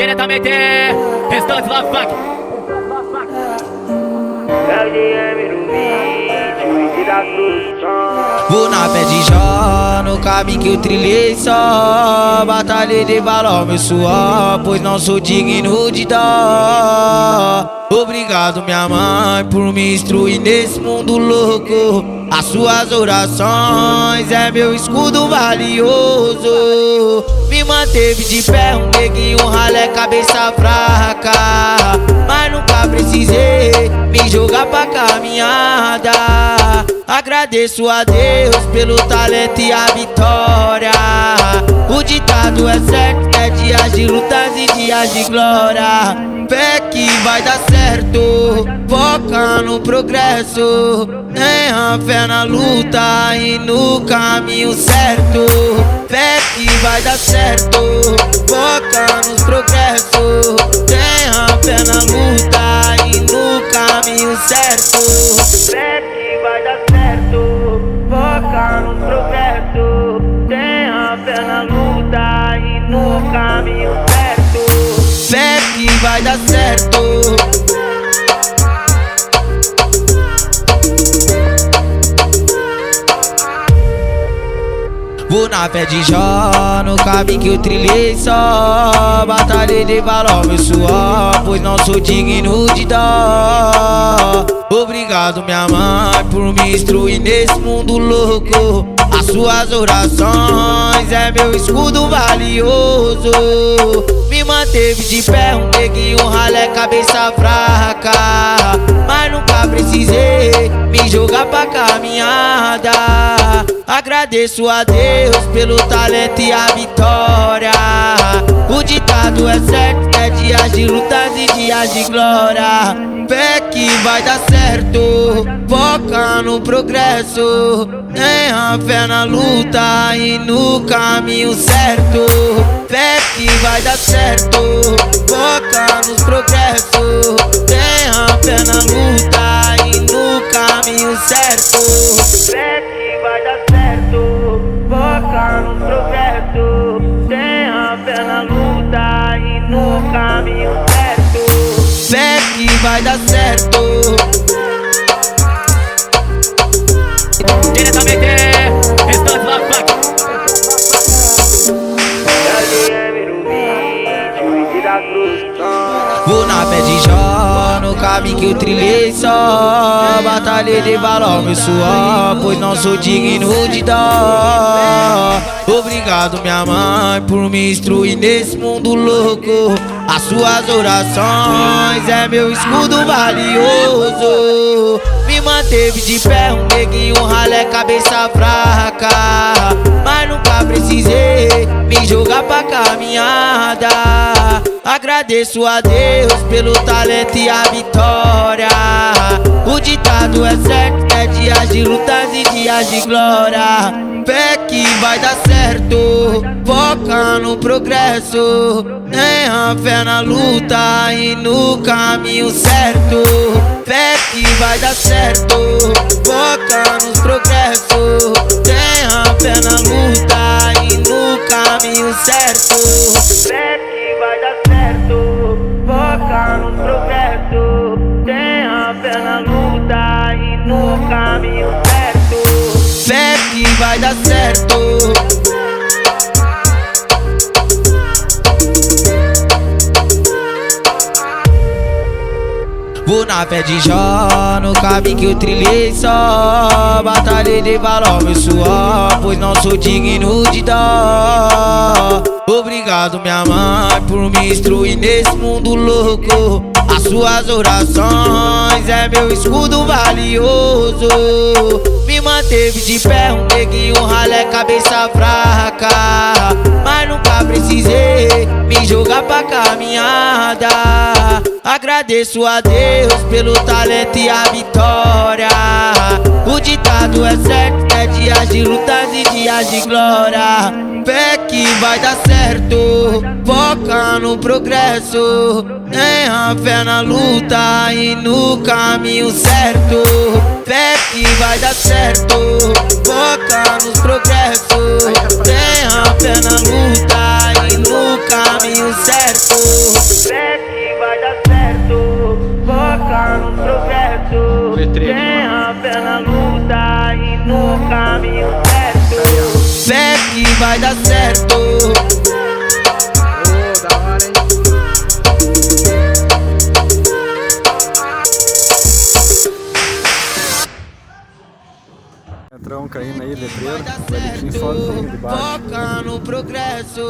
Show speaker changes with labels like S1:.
S1: Diretamente, restante Love Funk.
S2: Vou na pé de Jó, no caminho que eu trilhei só. Batalhei de valor meu suor, pois não sou digno de dó. Obrigado minha mãe por me instruir nesse mundo louco. As suas orações é meu escudo valioso. Me manteve de pé, um neguinho, um ralé, cabeça fraca. Mas nunca precisei me jogar pra caminhada. Agradeço a Deus pelo talento e a vitória. O ditado é certo, é dias de lutas e dias de glória. Fé que vai dar certo, foca no progresso. Tenha fé na luta e no caminho certo. Fé que vai dar certo, foca nos progressos. Tenha fé na luta e no caminho certo. Fé que vai dar certo, foca nos progressos. Tenha fé na luta e no caminho certo. Fé que vai dar certo. Vou na fé de Jó, no caminho que eu trilhei só. Batalhei de valor meu suor, pois não sou digno de dó. Obrigado minha mãe por me instruir nesse mundo louco. As suas orações é meu escudo valioso. Me manteve de pé, um neguinho, um ralé, cabeça fraca. Mas nunca precisei me jogar pra caminhada. Agradeço a Deus pelo talento e a vitória. O ditado é certo, é dias de lutas e dias de glória. Fé que vai dar certo, foca no progresso. Tenha fé na luta e no caminho certo. Fé que vai dar certo, foca nos progressos. Tenha fé na luta e no caminho certo. Fé que vai dar certo, foca nos progressos. Tenha fé na luta e no caminho certo. Fé que vai dar certo.
S1: Diretamente, restante Love Funk.
S2: Vou na pé de Jó, no caminho que eu trilhei só. Batalhei de valor meu suor, pois não sou digno de dó. Obrigado minha mãe por me instruir nesse mundo louco. As suas orações é meu escudo valioso. Me manteve de pé, um neguinho, um ralé, cabeça fraca. Mas nunca precisei me jogar pra caminhada. Agradeço a Deus pelo talento e a vitória. O ditado é certo, é dias de lutas e dias de glória. Fé que vai dar certo, foca no progresso. Tenha fé na luta e no caminho certo. Fé que vai dar certo, foca nos progressos. Tenha fé na luta e no caminho certo. Fé que vai dar certo, foca nos progressos. Tenha fé na luta e no caminho certo. Fé que vai dar certo. Vou na fé de Jó, no caminho que eu trilhei só. Batalhei de valor meu suor, pois não sou digno de dó. Obrigado minha mãe por me instruir nesse mundo louco. As suas orações é meu escudo valioso. Me manteve de pé, um neguinho, um ralé, cabeça fraca. Mas nunca precisei me jogar pra caminhada. Agradeço a Deus pelo talento e a vitória. O ditado é certo, é dias de lutas e dias de glória. Fé que vai dar certo, foca no progresso. Tenha fé na luta e no caminho certo. Fé que vai dar certo, foca nos progressos. Tenha fé na luta e no caminho certo.
S3: Fé que vai dar certo, foca no progresso. Tenha fé na luta e no caminho certo.
S2: Fé que vai dar certo.
S4: Entrão caindo aí, letreiro, o Eliquinho sozinho de baixo.
S2: Foca no progresso.